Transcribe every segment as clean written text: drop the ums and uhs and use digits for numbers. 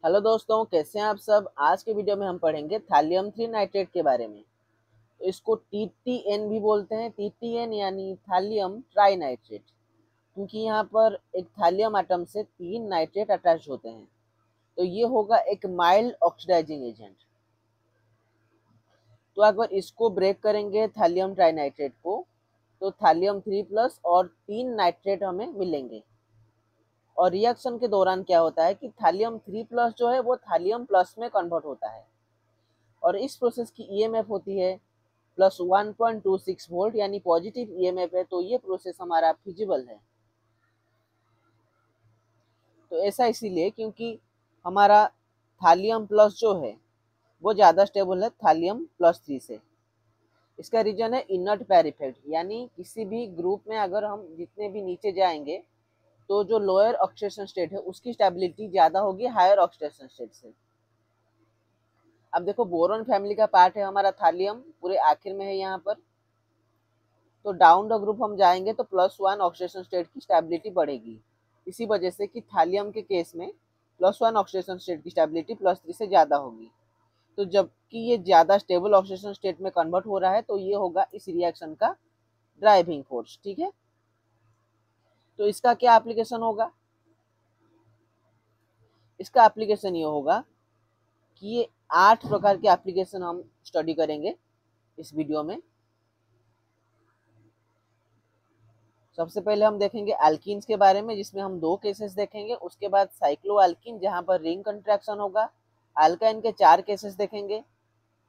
Hello दोस्तों, कैसे हैं आप सब। आज के वीडियो में हम पढ़ेंगे थालियम 3 नाइट्रेट के बारे में। तो इसको TTN भी बोलते हैं। TTN यानी थालियम ट्राई नाइट्रेट, क्योंकि यहाँ पर एक थालियम आटम से 3 नाइट्रेट अटैच होते हैं। तो ये होगा एक माइल्ड ऑक्सीडाइजिंग एजेंट। तो अगर इसको ब्रेक करेंगे थालियम ट्राई नाइट्रेट को, तो थालियम 3+ और 3 नाइट्रेट हमें मिलेंगे। और रिएक्शन के दौरान क्या होता है कि थालियम 3+ जो है वो थालियम प्लस में कन्वर्ट होता है, और इस प्रोसेस की ईएमएफ होती है +1.26 वोल्ट, यानी पॉजिटिव ईएमएफ है। तो ये प्रोसेस हमारा फिजिबल है। तो ऐसा इसीलिए क्योंकि हमारा थालियम प्लस जो है वो ज़्यादा स्टेबल है थालियम +3 से। इसका रीजन है इनर्ट पेयर इफेक्ट, यानी किसी भी ग्रुप में अगर हम जितने भी नीचे जाएंगे तो जो लोअर ऑक्सीडेशन स्टेट है उसकी स्टेबिलिटी ज़्यादा होगी हायर ऑक्सीडेशन स्टेट से। अब देखो, बोरॉन फैमिली का पार्ट है हमारा थालियम, पूरे आखिर में है यहाँ पर। तो डाउन द ग्रुप हम जाएंगे तो +1 ऑक्सीडेशन स्टेट की स्टेबिलिटी बढ़ेगी। इसी वजह से कि थालियम के केस में +1 ऑक्सीडेशन स्टेट की स्टेबिलिटी +3 से ज़्यादा होगी। तो जबकि ये ज़्यादा स्टेबल ऑक्सीडेशन स्टेट में कन्वर्ट हो रहा है, तो ये होगा इस रिएक्शन का ड्राइविंग फोर्स। ठीक है, तो इसका क्या एप्लीकेशन होगा। इसका एप्लीकेशन ये होगा कि ये 8 प्रकार के एप्लीकेशन हम स्टडी करेंगे इस वीडियो में। सबसे पहले हम देखेंगे एल्कीन्स के बारे में, जिसमें हम 2 केसेस देखेंगे। उसके बाद साइक्लो एल्कीन, जहां पर रिंग कंट्रैक्शन होगा। अल्काइन के 4 केसेस देखेंगे।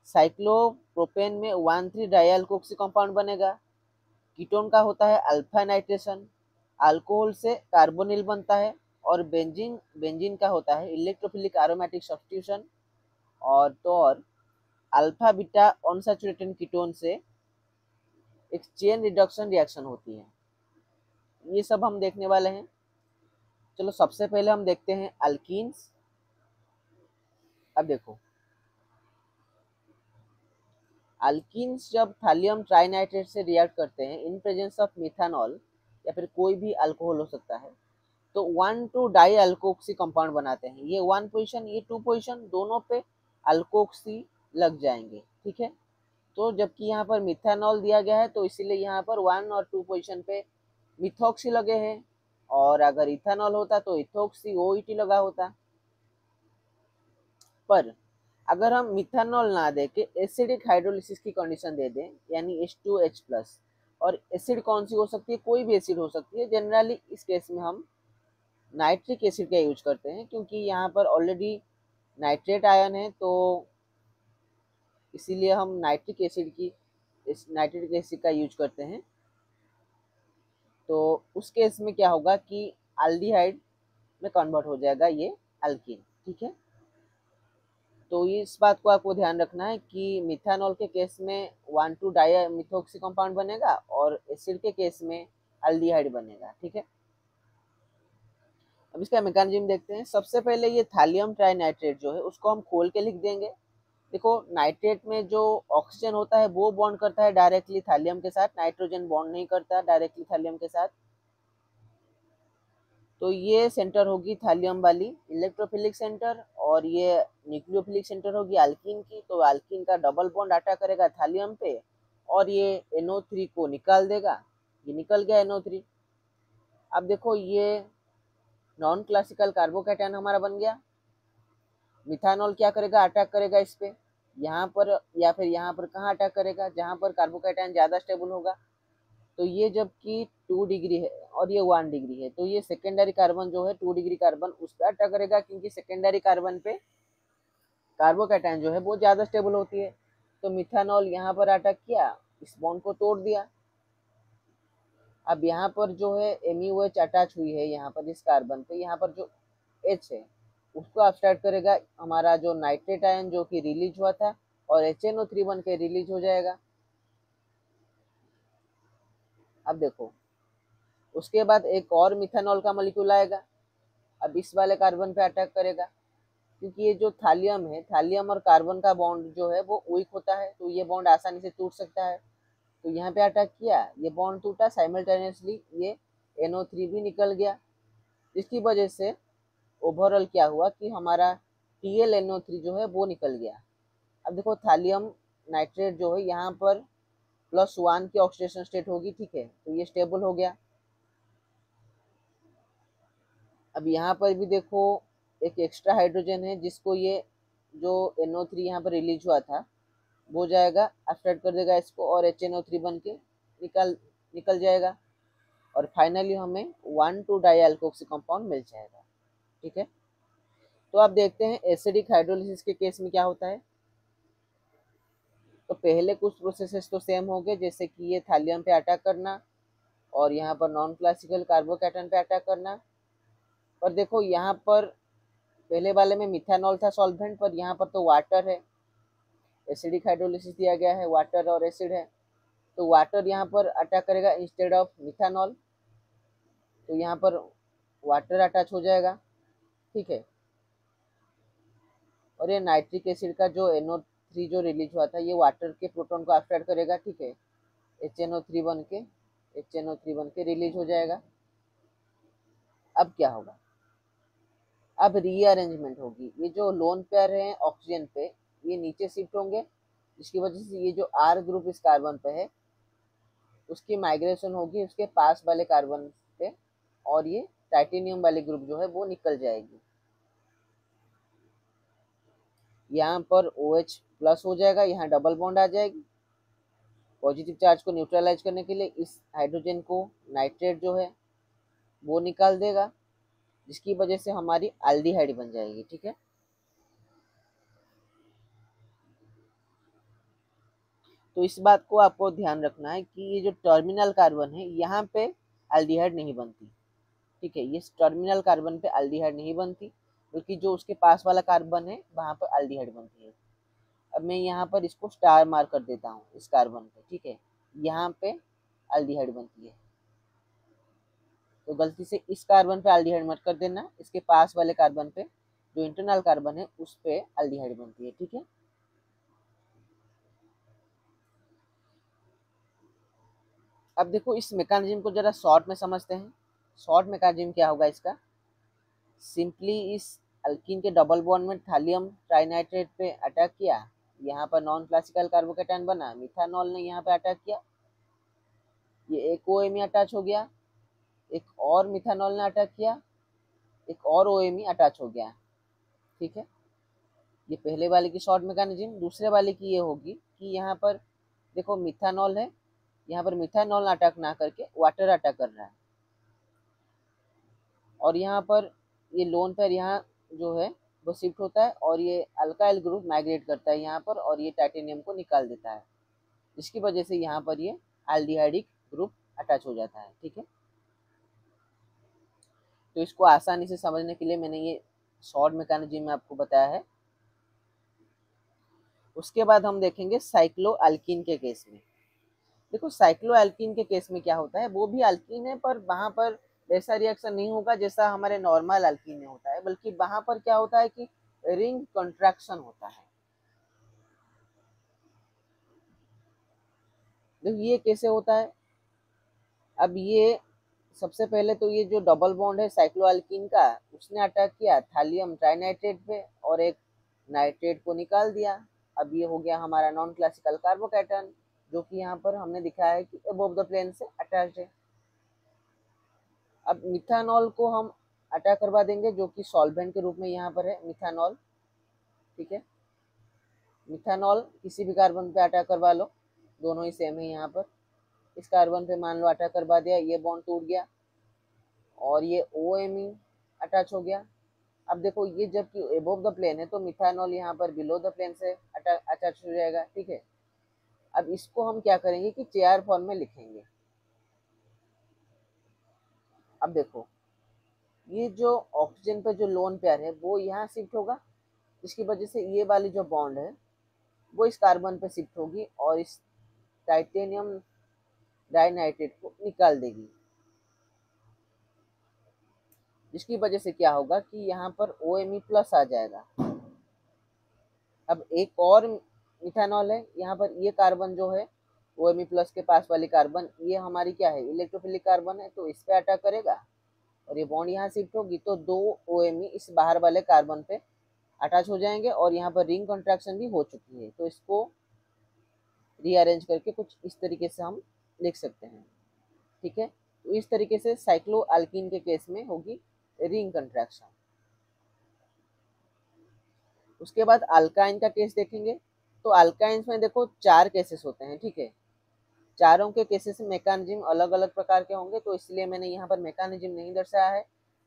साइक्लोप्रोपेन में 1,3 डाइअल्कोक्सी कंपाउंड बनेगा। कीटोन का होता है अल्फा नाइट्रेशन, अल्कोहल से कार्बोनिल बनता है। और बेंजीन बेंजीन का होता है इलेक्ट्रोफिलिक एरोमेटिक सब्स्टिट्यूशन। और अल्फा बीटा अनसैचुरेटेड कीटोन से एक चेन रिडक्शन रिएक्शन होती है। ये सब हम देखने वाले हैं। चलो, सबसे पहले हम देखते हैं अल्कीन्स। अब देखो, अल्कीन्स जब थालियम ट्राइनाइट्रेट से रिएक्ट करते हैं इन प्रेजेंस ऑफ मिथानॉल या फिर कोई भी अल्कोहल हो सकता है, तो 1,2 डाई अल्कोक्सी कंपाउंड बनाते हैं। ये 1 पोजीशन, ये 2 पोजीशन, दोनों पे अल्कोक्सी लग जाएंगे। ठीक है, तो जबकि यहाँ पर मिथानॉल दिया गया है, तो इसीलिए यहाँ पर 1 और 2 पोजीशन पे मिथॉक्सी लगे हैं। और अगर इथानॉल होता तो इथोक्सी OET लगा होता। पर अगर हम मिथानॉल ना दे के एसिडिक हाइड्रोलिसिस की कंडीशन दे दें, यानी H2H+, और एसिड कौन सी हो सकती है, कोई भी एसिड हो सकती है। जनरली इस केस में हम नाइट्रिक एसिड का यूज करते हैं, क्योंकि यहाँ पर ऑलरेडी नाइट्रेट आयन है, तो इसीलिए हम नाइट्रिक एसिड का यूज करते हैं। तो उस केस में क्या होगा कि एल्डिहाइड में कन्वर्ट हो जाएगा ये अल्कीन। ठीक है, तो इस बात को आपको ध्यान रखना है कि मिथानॉल के केस में 1,2 डाई मिथोक्सी कंपाउंड बनेगा और एसिड के केस में एल्डिहाइड बनेगा। ठीक है, अब इसका मैकेनिज्म देखते हैं। सबसे पहले ये थालियम ट्राइनाइट्रेट जो है उसको हम खोल के लिख देंगे। देखो, नाइट्रेट में जो ऑक्सीजन होता है वो बॉन्ड करता है डायरेक्टली थालियम के साथ, नाइट्रोजन बॉन्ड नहीं करता डायरेक्टली थालियम के साथ। तो ये सेंटर होगी थालियम वाली इलेक्ट्रोफिलिक सेंटर, और ये न्यूक्लियोफिलिक सेंटर होगी अल्कीन की। तो अल्कीन का डबल बॉन्ड अटैक करेगा थालियम पे, और ये NO3 को निकाल देगा। ये निकल गया NO3। अब देखो, ये नॉन क्लासिकल कार्बोकैटायन हमारा बन गया। मिथानॉल क्या करेगा, अटैक करेगा इस पे, यहाँ पर या फिर यहाँ पर। कहाँ अटैक करेगा, जहाँ पर कार्बोकैटायन ज़्यादा स्टेबल होगा। तो ये जबकि 2 डिग्री है और ये 1 डिग्री है, तो ये सेकेंडरी कार्बन जो है 2 डिग्री कार्बन उस पर अटैक करेगा, क्योंकि सेकेंडरी कार्बन पे कार्बोकैटायन जो है वो ज़्यादा स्टेबल होती है। तो मिथानॉल यहाँ पर अटैक किया, इस बॉन्ड को तोड़ दिया। अब यहाँ पर जो है MUH अटैच हुई है यहाँ पर इस कार्बन पे, यहाँ पर जो H है उसको अपस्ट्रैक्ट करेगा हमारा जो नाइट्रेट आयन जो कि रिलीज हुआ था, और HNO3 बन के रिलीज हो जाएगा। अब देखो, उसके बाद एक और मिथानॉल का मॉलिक्यूल आएगा। अब इस वाले कार्बन पे अटैक करेगा, क्योंकि ये जो थालियम है, थालियम और कार्बन का बॉन्ड जो है वो वीक होता है, तो ये बॉन्ड आसानी से टूट सकता है। तो यहाँ पे अटैक किया, ये बॉन्ड टूटा, साइमल्टेनियसली ये NO3 भी निकल गया। इसकी वजह से ओवरऑल क्या हुआ कि हमारा TlNO3 जो है वो निकल गया। अब देखो थालियम नाइट्रेट जो है यहाँ पर +1 की ऑक्सीडेशन स्टेट होगी, ठीक है, तो ये स्टेबल हो गया। अब यहाँ पर भी देखो एक एक्स्ट्रा हाइड्रोजन है जिसको ये जो NO3 यहाँ पर रिलीज हुआ था वो जाएगा, अपसेट कर देगा इसको और HNO3 बन के निकल जाएगा और फाइनली हमें 1,2 डाई अल्कोक्सी कंपाउंड मिल जाएगा, ठीक है। तो आप देखते हैं एसिडिक हाइड्रोलिसिस के केस में क्या होता है। तो पहले कुछ प्रोसेसेस तो सेम हो गए, जैसे कि ये थालियम पे अटैक करना और यहाँ पर नॉन क्लासिकल कार्बोकैटन पे अटैक करना। पर देखो यहाँ पर पहले वाले में मिथानॉल था सॉल्वेंट, पर यहाँ पर तो वाटर है, एसिडिक हाइड्रोलिसिस दिया गया है, वाटर और एसिड है, तो वाटर यहाँ पर अटैक करेगा इंस्टेड ऑफ मिथानॉल, तो यहाँ पर वाटर अटैच हो जाएगा, ठीक है। और ये नाइट्रिक एसिड का जो NO3 जो रिलीज हुआ था ये वाटर के प्रोटॉन को अट्रैक्ट करेगा, ठीक है, HNO3 बन के रिलीज हो जाएगा। अब क्या होगा, अब रीअरेंजमेंट होगी, ये जो लोन पेयर है ऑक्सीजन पे ये नीचे शिफ्ट होंगे, जिसकी वजह से ये जो R ग्रुप इस कार्बन पे है उसकी माइग्रेशन होगी उसके पास वाले कार्बन पे और ये टाइटेनियम वाले ग्रुप जो है वो निकल जाएगी। यहाँ पर OH+ हो जाएगा, यहाँ डबल बॉन्ड आ जाएगी, पॉजिटिव चार्ज को न्यूट्रलाइज करने के लिए इस हाइड्रोजन को नाइट्रेट जो है वो निकाल देगा, जिसकी वजह से हमारी एल्डिहाइड बन जाएगी, ठीक है। तो इस बात को आपको ध्यान रखना है कि ये जो टर्मिनल कार्बन है यहाँ पे एल्डिहाइड नहीं बनती, ठीक है, ये टर्मिनल कार्बन पे एल्डिहाइड नहीं बनती, बल्कि जो उसके पास वाला कार्बन है वहाँ पर एल्डिहाइड बनती है। अब मैं यहाँ पर इसको स्टार मार्क कर देता हूँ इस कार्बन पे, ठीक है, यहाँ पे एल्डिहाइड बनती है, तो गलती से इस कार्बन पे एल्डिहाइड मत कर देना, इसके पास वाले कार्बन पे जो इंटरनल कार्बन है उस पे एल्डिहाइड बनती है, ठीक है। अब देखो इस मैकेनिज्म को जरा शॉर्ट में समझते हैं। शॉर्ट मैकेनिज्म क्या होगा इसका, सिंपली इस अल्कीन के डबल बॉन्ड में थालियम ट्राइनाइट्रेट पे अटैक किया, यहाँ पर नॉन क्लासिकल कार्बोकैटायन बना, मिथानॉल ने यहाँ पे अटैक किया, ये एक OMe अटैच हो गया, एक और मिथानॉल ने अटैक किया, एक और OMe अटैच हो गया, ठीक है। ये पहले वाले की शॉर्ट मैकेनिज्म। दूसरे वाले की ये होगी कि यहाँ पर देखो मिथानॉल है, यहाँ पर मिथानॉल अटैक ना करके वाटर अटैक कर रहा है और यहाँ पर ये लोन पेयर यहाँ जो है वो शिफ्ट होता है और ये अल्काइल ग्रुप माइग्रेट करता है यहाँ पर और ये टाइटेनियम को निकाल देता है, जिसकी वजह से यहाँ पर ये एल्डिहाइडिक ग्रुप अटैच हो जाता है, ठीक है। तो इसको आसानी से समझने के लिए मैंने ये शॉर्ट मैकेनिज्म में आपको बताया है। उसके बाद हम देखेंगे साइक्लो एल्कीन के केस में। देखो साइक्लो एल्कीन के केस में क्या होता है, वो भी एल्कीन है पर वहां पर वैसा रिएक्शन नहीं होगा जैसा हमारे नॉर्मल एल्कीन में होता है, बल्कि वहां पर क्या होता है कि रिंग कंट्रैक्शन होता है। देखो ये कैसे होता है, अब ये सबसे पहले तो ये जो डबल बॉन्ड है साइक्लोएल्कीन का उसने अटैक किया थालियम ट्राइनाइट्रेट पे और एक नाइट्रेट को निकाल दिया। अब ये हो गया हमारा नॉन क्लासिकल कार्बोकैटन, जो कि यहाँ पर हमने दिखाया है कि अबव द प्लेन से अटैच्ड है। अब मिथानॉल को हम अटैक करवा देंगे, जो कि सॉल्वेंट के रूप में यहाँ पर है मिथानॉल, ठीक है। मिथानॉल किसी भी कार्बन पे अटैक करवा लो, दोनों ही सेम है यहाँ पर। इस कार्बन पे मान लो अटैक करवा दिया, ये बॉन्ड टूट गया और ये OMe अटैच हो गया। अब देखो ये जबकि अबव द प्लेन है तो मिथानॉल यहाँ पर बिलो द प्लेन से अटैच हो जाएगा, ठीक है। अब इसको हम क्या करेंगे कि चेयर फॉर्म में लिखेंगे। अब देखो ये जो ऑक्सीजन पे जो लोन पेयर है वो यहाँ शिफ्ट होगा, जिसकी वजह से ये वाली जो बॉन्ड है वो इस कार्बन पे शिफ्ट होगी और इस टाइटेनियम डाइनाइट्रेट को निकाल देगी, जिसकी वजह से क्या होगा कि यहाँ पर OMe+ आ जाएगा। अब एक और मिथानॉल है, यहाँ पर ये कार्बन जो है OMe+ के पास वाली कार्बन ये हमारी क्या है इलेक्ट्रोफिलिक कार्बन है, तो इस पे अटैक करेगा और ये बॉन्ड यहाँ शिफ्ट होगी तो 2 OMe इस बाहर वाले कार्बन पे अटैच हो जाएंगे और यहाँ पर रिंग कॉन्ट्रैक्शन भी हो चुकी है। तो इसको रीअरेंज करके कुछ इस तरीके से हम लिख सकते हैं, ठीक है। तो इस तरीके से साइक्लो एल्कीन के केस में होगी रिंग कंट्रैक्शन। उसके बाद अल्काइन का केस देखेंगे। तो अल्काइंस में देखो 4 केसेस होते हैं, ठीक है। चारों के केसेस मैकेनिज्म अलग अलग प्रकार के होंगे, तो इसलिए मैंने यहाँ पर मैकेनिज्म नहीं दर्शाया है,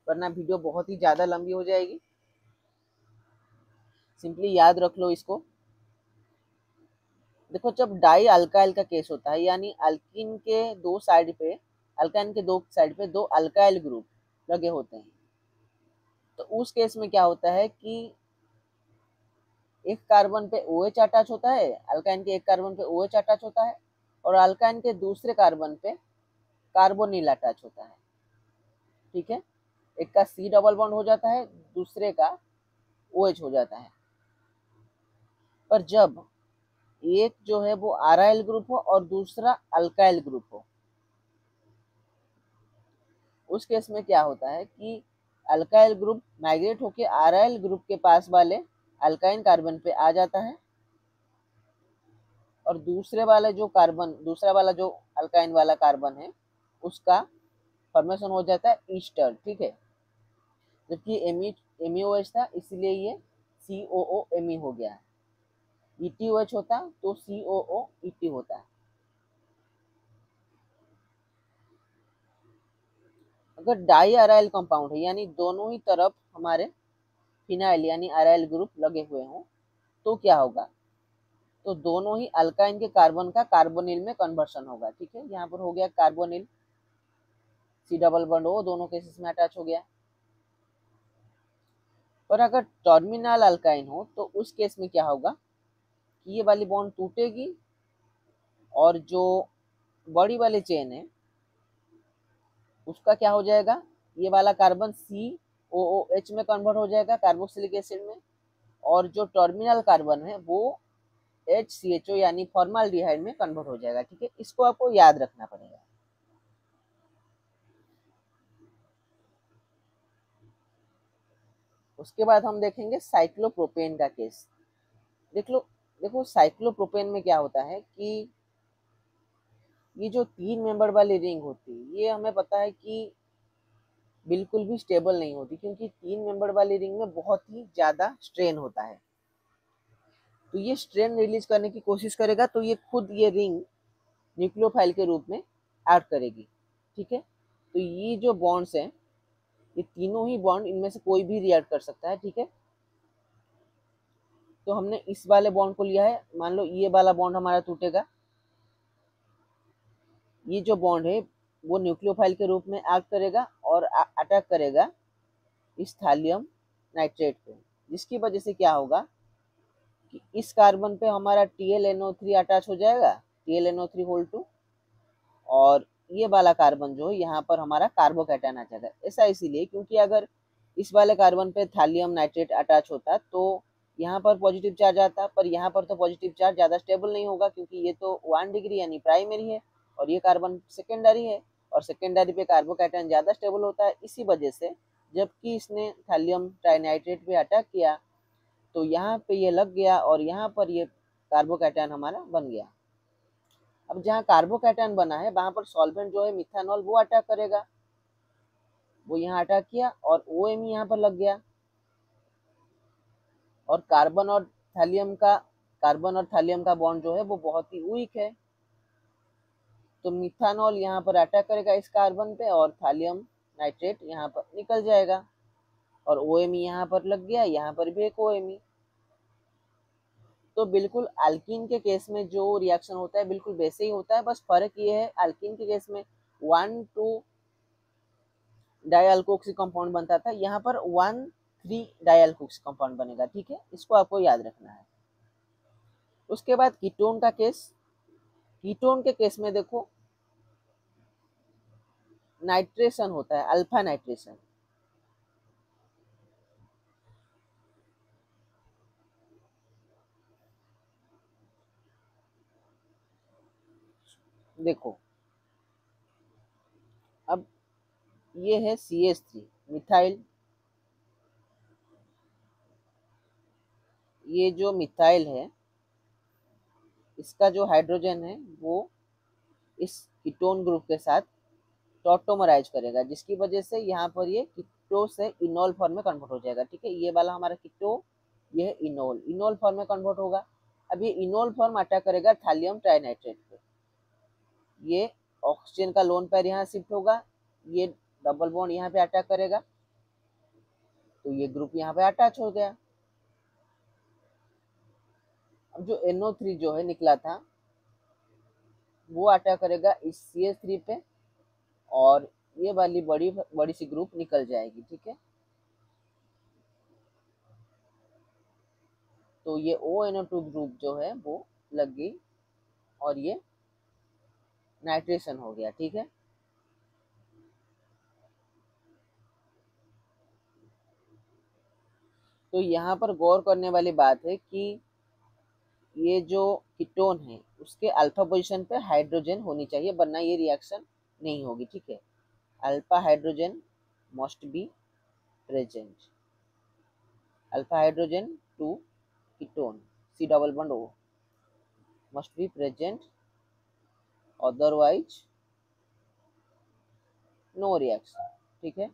वरना वीडियो बहुत ही ज़्यादा लंबी हो जाएगी। सिंपली याद रख लो इसको। देखो जब डाई अल्काइल का केस होता है, यानी अल्कीन के दो साइड पे, अल्काइन के दो साइड पे दो अल्काइल ग्रुप लगे होते हैं, तो उस केस में क्या होता है कि एक कार्बन पे OH अटैच होता है, अल्काइन के एक कार्बन पे OH अटैच होता है, और अल्काइन के दूसरे कार्बन पे कार्बोनिल अटैच होता है, ठीक है। एक का C डबल बॉन्ड हो जाता है, दूसरे का OH हो जाता है। पर जब एक जो है वो आराइल ग्रुप हो और दूसरा अल्काइल ग्रुप हो, उस केस में क्या होता है कि अल्काइल ग्रुप माइग्रेट होकर आराइल ग्रुप के पास वाले अल्काइन कार्बन पे आ जाता है, और दूसरे वाला जो कार्बन, दूसरा वाला जो अल्काइन वाला कार्बन है, उसका फॉर्मेशन हो जाता है ईस्टर, ठीक है। जबकि एमईओएच था, इसलिए ये COOMe हो गया। ETOH होता तो COOET होता है। अगर डाई अराइल कंपाउंड है, यानी दोनों ही तरफ हमारे फिनाइल यानी अराइल ग्रुप लगे हुए हों, तो क्या होगा, तो दोनों ही अल्काइन के कार्बन का कार्बोनिल में कन्वर्शन होगा, ठीक है। यहाँ पर हो गया कार्बोनिल, C डबल बॉन्ड हो दोनों केसेस में अटैच हो गया। पर अगर टर्मिनल अल्काइन हो, तो उस केस में क्या होगा कि ये वाली बॉन्ड टूटेगी, और जो बॉडी वाली चेन है उसका क्या हो जाएगा, ये वाला कार्बन COOH में कन्वर्ट हो जाएगा कार्बोक्सिलिक एसिड में, और जो टर्मिनल कार्बन है वो HCHO यानी फॉर्माल्डिहाइड में कन्वर्ट हो जाएगा, ठीक है। इसको आपको याद रखना पड़ेगा। उसके बाद हम देखेंगे साइक्लोप्रोपेन का केस। देख लो, देखो साइक्लोप्रोपेन में क्या होता है कि ये जो 3 मेंबर वाली रिंग होती है, ये हमें पता है कि बिल्कुल भी स्टेबल नहीं होती, क्योंकि 3 मेंबर वाली रिंग में बहुत ही ज़्यादा स्ट्रेन होता है। तो ये स्ट्रेन रिलीज करने की कोशिश करेगा, तो ये खुद ये रिंग न्यूक्लियोफाइल के रूप में एक्ट करेगी, ठीक है। तो ये जो बॉन्ड्स हैं, ये तीनों ही बॉन्ड, इनमें से कोई भी रिएक्ट कर सकता है, ठीक है। तो हमने इस वाले बॉन्ड को लिया है, मान लो ये वाला बॉन्ड हमारा टूटेगा, ये जो बॉन्ड है वो न्यूक्लियोफाइल के रूप में एक्ट करेगा और अटैक करेगा इस थालियम नाइट्रेट पे, जिसकी वजह से क्या होगा कि इस कार्बन पे हमारा TlNO3 अटैच हो जाएगा, TlNO3 2, और ये वाला कार्बन जो है यहाँ पर हमारा कार्बोकैटायन आ जाएगा। ऐसा इसीलिए क्योंकि अगर इस वाले कार्बन पे थालियम नाइट्रेट अटैच होता तो यहाँ पर पॉजिटिव चार्ज आता, पर यहाँ पर तो पॉजिटिव चार्ज ज़्यादा स्टेबल नहीं होगा, क्योंकि ये तो 1 डिग्री यानी प्राइमरी है और ये कार्बन सेकेंडरी है, और सेकेंडरी पे कार्बोकैटायन ज़्यादा स्टेबल होता है। इसी वजह से जबकि इसने थालियम ट्राइनाइट्रेट पे अटैक किया, तो यहाँ पे ये लग गया और यहाँ पर ये कार्बोकैटायन हमारा बन गया। अब जहाँ कार्बोकैटायन बना है वहां पर सॉल्वेंट जो है मिथानॉल, वो अटैक करेगा, वो यहाँ अटैक किया और OMe यहाँ पर लग गया, और कार्बन और थालियम का बॉन्ड जो है वो बहुत ही वीक है, तो मिथानॉल यहाँ पर अटैक करेगा इस कार्बन पे और थालियम नाइट्रेट यहाँ पर निकल जाएगा, और OMe यहाँ पर लग गया, यहाँ पर भी एक OMe। तो बिल्कुल अल्कीन के केस में जो रिएक्शन होता है बिल्कुल वैसे ही होता है, बस फर्क ये है अल्कीन के केस में 1,2 डाइअल्कोक्सी कंपाउंड बनता था, यहाँ पर 1,3 डाइअल्कोक्सी कंपाउंड बनेगा, ठीक है। इसको आपको याद रखना है। उसके बाद कीटोन का केस। कीटोन के केस में देखो नाइट्रेशन होता है, अल्फा नाइट्रेशन। देखो अब ये है CH3 मिथाइल ये जो मिथाइल है इसका जो हाइड्रोजन है वो इस कीटोन ग्रुप के साथ टॉटोमराइज करेगा, जिसकी वजह से यहाँ पर ये कीटो से इनोल फॉर्म में कन्वर्ट हो जाएगा। ठीक है, ये वाला हमारा कीटो, ये है इनोल, इनोल फॉर्म में कन्वर्ट होगा। अब ये इनोल फॉर्म अटैक करेगा थालियम ट्राइनाइट्रेट पे, ये ऑक्सीजन का लोन पेयर यहाँ शिफ्ट होगा, ये डबल बॉन्ड यहाँ पे अटैक करेगा, तो ये ग्रुप यहाँ पे अटैच हो गया। अब जो NO3 जो है निकला था वो अटैक करेगा इस CH3 पे, और ये वाली बड़ी बड़ी सी ग्रुप निकल जाएगी। ठीक है, तो ये ONO2 ग्रुप जो है वो लग गई और ये नाइट्रेशन हो गया। ठीक है, तो यहाँ पर गौर करने वाली बात है कि ये जो कीटोन है उसके अल्फा पोजीशन पे हाइड्रोजन होनी चाहिए, वरना ये रिएक्शन नहीं होगी। ठीक है, alpha hydrogen must be present, alpha hydrogen to ketone C double bond O must be present, otherwise no reaction. ठीक है,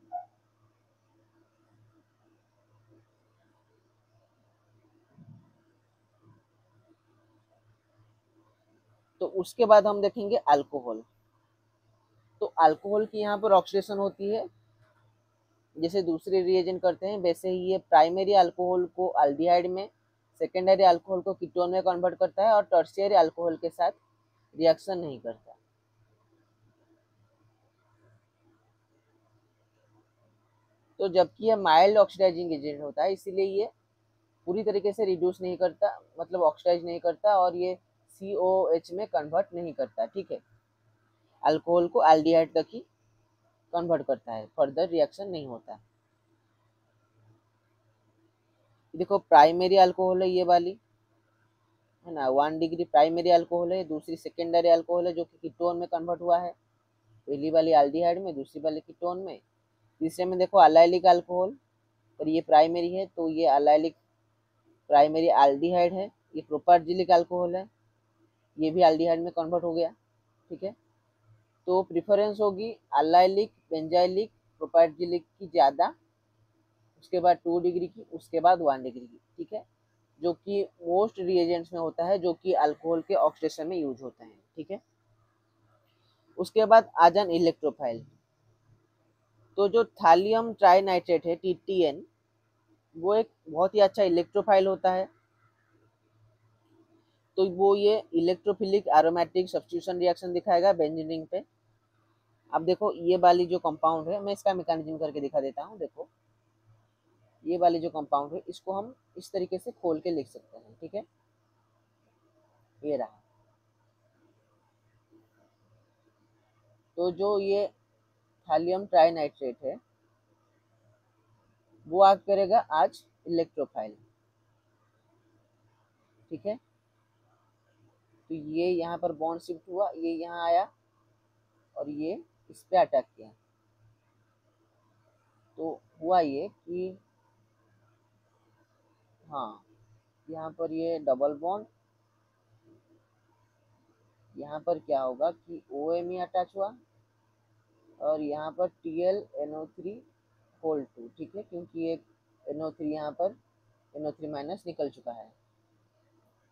तो उसके बाद हम देखेंगे अल्कोहल। तो अल्कोहल की यहाँ पर ऑक्सीडेशन होती है, जैसे दूसरे रिएजेंट करते हैं वैसे ही ये प्राइमरी अल्कोहल को अल्डिहाइड में, सेकेंडरी अल्कोहल को कीटोन में कन्वर्ट करता है और टर्शियरी अल्कोहल के साथ रिएक्शन नहीं करता। तो जबकि ये माइल्ड ऑक्सीडाइजिंग एजेंट होता है, इसीलिए ये पूरी तरीके से रिड्यूस नहीं करता, मतलब ऑक्सीडाइज नहीं करता, और ये COH में कन्वर्ट नहीं करता। ठीक है, अल्कोहल को एल्डिहाइड तक ही कन्वर्ट करता है, फर्दर रिएक्शन नहीं होता। देखो प्राइमरी अल्कोहल है ये वाली, है ना, 1 डिग्री प्राइमरी अल्कोहल है, दूसरी सेकेंडरी अल्कोहल है जो कि कीटोन में कन्वर्ट हुआ है, पहली वाली एल्डिहाइड में, दूसरी वाली कीटोन में। तीसरे में देखो अलाइलिक अल्कोहल, और ये प्राइमरी है तो ये अलाइलिक प्राइमरी एल्डिहाइड है, ये प्रोपार्जिलिक अल्कोहल है, ये भी एल्डिहाइड में कन्वर्ट हो गया। ठीक है, तो प्रिफरेंस होगी अलाइलिक बेंजाइलिक प्रोपार्जिलिक की ज़्यादा, उसके बाद 2 डिग्री की, उसके बाद 1 डिग्री की। ठीक है, जो कि मोस्ट रिएजेंट्स में होता है, जो कि अल्कोहल के ऑक्सीडेशन में यूज होते हैं। ठीक है, उसके बाद आजन इलेक्ट्रोफाइल। तो जो थालियम ट्राइनाइट्रेट है TTN, वो एक बहुत ही अच्छा इलेक्ट्रोफाइल होता है, तो वो ये इलेक्ट्रोफिलिक एरोमेटिक सब्स्टिट्यूशन रिएक्शन दिखाएगा बेंजीन रिंग पे। अब देखो ये वाली जो कंपाउंड है, मैं इसका मैकेनिज्म करके दिखा देता हूँ। देखो ये वाली जो कंपाउंड है इसको हम इस तरीके से खोल के लिख सकते हैं। ठीक है, ये रहा। तो जो ये थालियम ट्राइनाइट्रेट है वो आप करेगा आज इलेक्ट्रोफाइल। ठीक है, तो ये यहाँ पर बॉन्ड शिफ्ट हुआ, ये यहाँ आया और ये इस पे अटैक किया, तो हुआ ये कि हाँ, यहाँ पर ये डबल बॉन्ड, यहाँ पर क्या होगा कि OMe अटैच हुआ और यहाँ पर TlNO3 होल 2। ठीक है, क्योंकि एक NO3 यहाँ पर NO3 माइनस निकल चुका है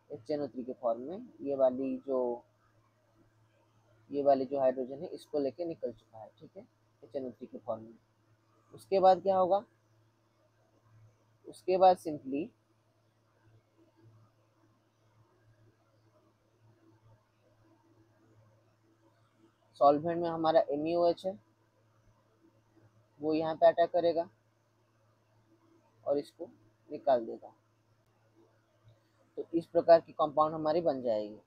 HNO3 के फॉर्म में, ये वाली जो हाइड्रोजन है इसको लेके निकल चुका है। ठीक है, HNO3 के फॉर्म में। उसके बाद क्या होगा, उसके बाद सिंपली सॉल्वेंट में हमारा MeOH है, वो यहाँ पे अटैक करेगा और इसको निकाल देगा। तो इस प्रकार की कंपाउंड हमारी बन जाएगी।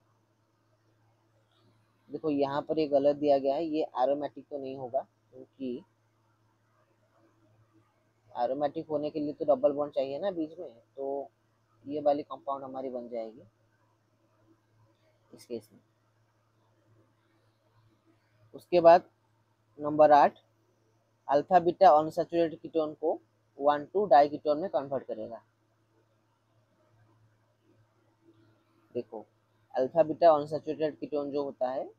देखो यहाँ पर ये गलत दिया गया है, ये एरोमेटिक तो नहीं होगा, क्योंकि एरोमेटिक होने के लिए तो डबल बॉन्ड चाहिए ना बीच में, तो ये वाली कंपाउंड हमारी बन जाएगी इस केस में। उसके बाद number 8, alpha beta unsaturated ketone को 1,2 डाइकीटोन में कन्वर्ट करेगा। देखो अल्फा बीटा अनसैचुरेटेड कीटोन जो होता है,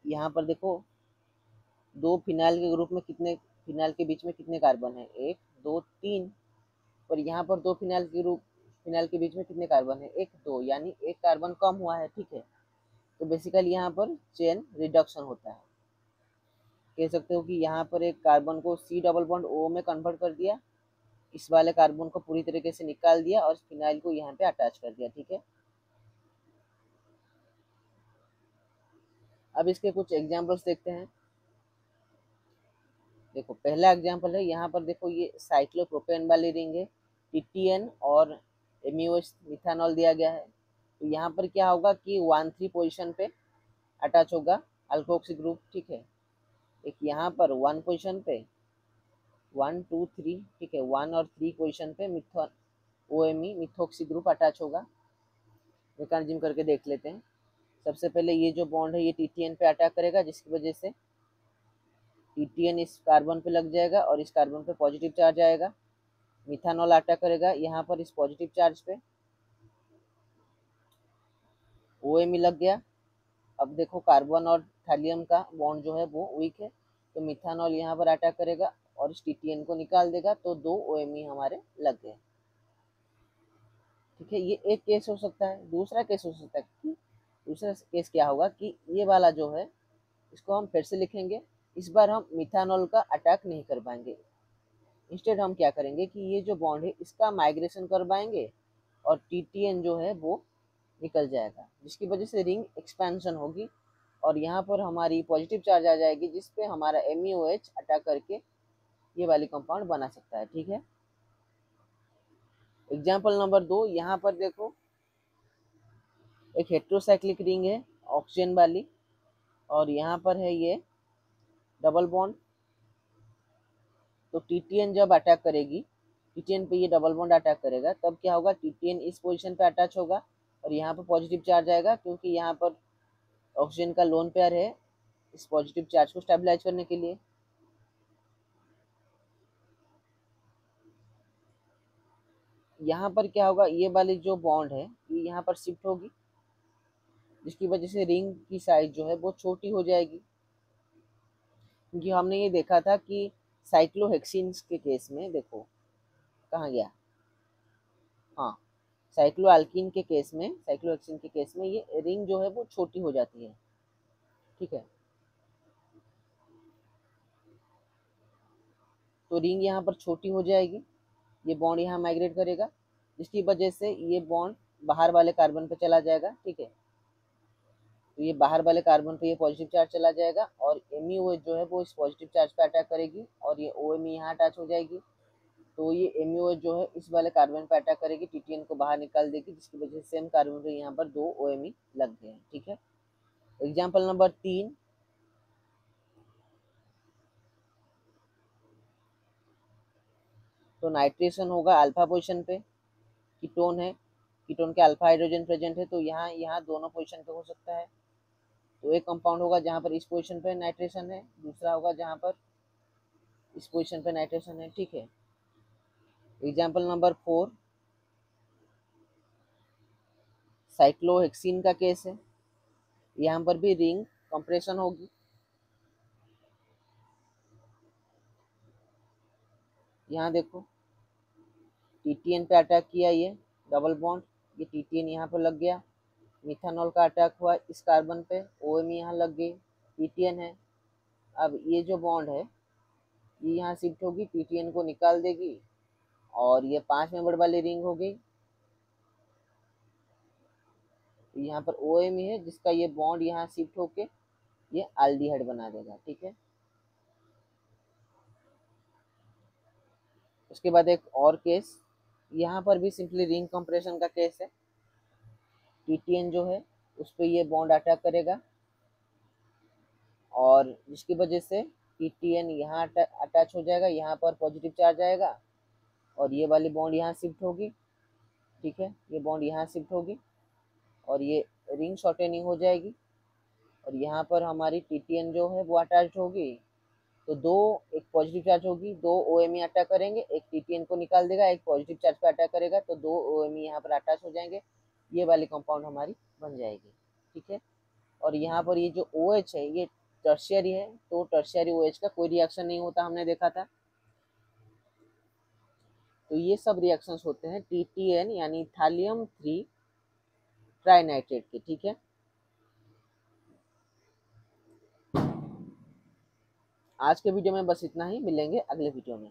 यहाँ पर देखो दो फिनाइल के ग्रुप में कितने, फिनाइल के बीच में कितने कार्बन है, 1 2 3। और यहाँ पर दो फिनाइल के ग्रुप, फिनाइल के बीच में कितने कार्बन है, 1 2, यानी एक कार्बन कम हुआ है। ठीक है, तो बेसिकली यहाँ पर चेन रिडक्शन होता है। कह सकते हो कि यहाँ पर एक कार्बन को C डबल बॉन्ड O में कन्वर्ट कर दिया, इस वाले कार्बन को पूरी तरीके से निकाल दिया और फिनाइल को यहाँ पे अटैच कर दिया। ठीक है, अब इसके कुछ एग्जांपल्स देखते हैं। देखो पहला एग्जांपल है, यहाँ पर देखो ये साइक्लोप्रोपेन वाली रिंग है, टीटीएन और एमयूएच मिथानॉल दिया गया है। तो यहाँ पर क्या होगा कि 1 3 पोजीशन पे अटैच होगा अल्कोक्सी ग्रुप। ठीक है, एक यहाँ पर 1 पोजीशन पे 1 2 3, ठीक है, 1 और 3 पोजीशन पे मिथोन OMe मिथोक्सी ग्रुप अटैच होगा। मैकेनिज्म करके देख लेते हैं। सबसे पहले ये जो बॉन्ड है ये टीटीएन पे अटैक करेगा, जिसकी वजह से टीटीएन इस कार्बन पे लग जाएगा और इस कार्बन पे पॉजिटिव चार्ज आएगा। मिथानॉल अटैक करेगा यहाँ पर इस पॉजिटिव चार्ज पे, OMe लग गया। अब देखो कार्बन और थैलियम का बॉन्ड जो है वो वीक है, तो मिथानॉल यहाँ पर अटैक करेगा और इस टीटीएन को निकाल देगा, तो 2 OMe हमारे लग गए। ठीक है, ये एक केस हो सकता है। दूसरा केस हो सकता है कि, दूसरा केस क्या होगा कि ये वाला जो है इसको हम फिर से लिखेंगे, इस बार हम मिथानॉल का अटैक नहीं कर पाएंगे। इंस्टेड हम क्या करेंगे कि ये जो बॉन्ड है इसका माइग्रेशन कर पाएंगे और टीटीएन जो है वो निकल जाएगा, जिसकी वजह से रिंग एक्सपेंशन होगी और यहाँ पर हमारी पॉजिटिव चार्ज आ जाएगी, जिसपे हमारा MeOH अटैक करके ये वाली कंपाउंड बना सकता है। ठीक है, एग्जाम्पल नंबर 2, यहाँ पर देखो एक हेट्रोसाइक्लिक रिंग है ऑक्सीजन वाली, और यहाँ पर है ये डबल बॉन्ड। तो टीटीएन जब अटैक करेगी, टीटीएन पे ये डबल बॉन्ड अटैक करेगा, तब क्या होगा, टीटीएन इस पोजीशन पे अटैच होगा और यहाँ पर पॉजिटिव चार्ज आएगा, क्योंकि यहाँ पर ऑक्सीजन का लोन पेयर है इस पॉजिटिव चार्ज को स्टेबलाइज करने के लिए। यहाँ पर क्या होगा, ये वाली जो बॉन्ड है ये यहाँ पर शिफ्ट होगी, जिसकी वजह से रिंग की साइज जो है वो छोटी हो जाएगी। क्योंकि हमने ये देखा था कि साइक्लोहेक्सिन के केस में, देखो कहाँ गया, हाँ, साइक्लोएल्कीन के केस में, साइक्लोहेक्सिन के केस में ये रिंग जो है वो छोटी हो जाती है। ठीक है, तो रिंग यहाँ पर छोटी हो जाएगी, ये बॉन्ड यहाँ माइग्रेट करेगा, जिसकी वजह से ये बॉन्ड बाहर वाले कार्बन पे चला जाएगा। ठीक है, तो ये बाहर वाले कार्बन पे ये पॉजिटिव चार्ज चला जाएगा और MeOH जो है वो इस पॉजिटिव चार्ज पे अटैक करेगी और ये OMe यहाँ अटैच हो जाएगी। तो ये MeOH जो है इस वाले कार्बन पे अटैक करेगी, टीटीएन को बाहर निकाल देगी, जिसकी वजह से सेम कार्बन पे यहाँ पर 2 OMe लग गए हैं। ठीक है, एग्जाम्पल नंबर 3, तो नाइट्रेशन होगा अल्फा पोजिशन पे, कीटोन है, कीटोन के अल्फा हाइड्रोजन प्रेजेंट है, तो यहाँ यहाँ दोनों पोजिशन पे हो सकता है। तो एक कंपाउंड होगा जहाँ पर इस पोजिशन पे नाइट्रेशन है, दूसरा होगा जहाँ पर इस पोजिशन पे नाइट्रेशन है। ठीक है, एग्जाम्पल नंबर 4, साइक्लोहेक्सिन का केस है, यहाँ पर भी रिंग कंप्रेशन होगी। यहाँ देखो टीटीएन पे अटैक किया, ये डबल बॉन्ड, ये टीटीएन यहाँ पर लग गया, मिथानॉल का अटैक हुआ इस कार्बन पे, OMe यहाँ लग गई, टीटीएन है। अब ये जो बॉन्ड है ये यहाँ शिफ्ट होगी, टीटीएन को निकाल देगी और ये 5 मेंबर वाली रिंग हो गई। यहाँ पर OMe है जिसका ये बॉन्ड यहाँ शिफ्ट होके ये एल्डिहाइड बना देगा। ठीक है, उसके बाद एक और केस, यहाँ पर भी सिंपली रिंग कंप्रेशन का केस है, टीटीएन जो है उस पर ये बॉन्ड अटैक करेगा और जिसकी वजह से टीटीएन यहाँ अटैच हो जाएगा, यहाँ पर पॉजिटिव चार्ज आएगा और ये वाली बॉन्ड यहाँ शिफ्ट होगी। ठीक है, ये बॉन्ड यहाँ शिफ्ट होगी और ये रिंग शॉर्टेनिंग हो जाएगी और यहाँ पर हमारी टीटीएन जो है वो अटैच होगी। तो दो, एक पॉजिटिव चार्ज होगी, 2 OMe अटैक करेंगे, एक टीटीएन को निकाल देगा, एक पॉजिटिव चार्ज पे अटैक करेगा, तो 2 OMe यहाँ पर अटैच हो जाएंगे ये वाली कंपाउंड हमारी बन जाएगी। ठीक है, और यहाँ पर ये जो OH है ये टर्शियरी है, तो टर्शियरी OH का कोई रिएक्शन नहीं होता, हमने देखा था। तो ये सब रिएक्शंस होते हैं TTN यानी थालियम 3 ट्राइनाइट्रेट के। ठीक है, आज के वीडियो में बस इतना ही, मिलेंगे अगले वीडियो में।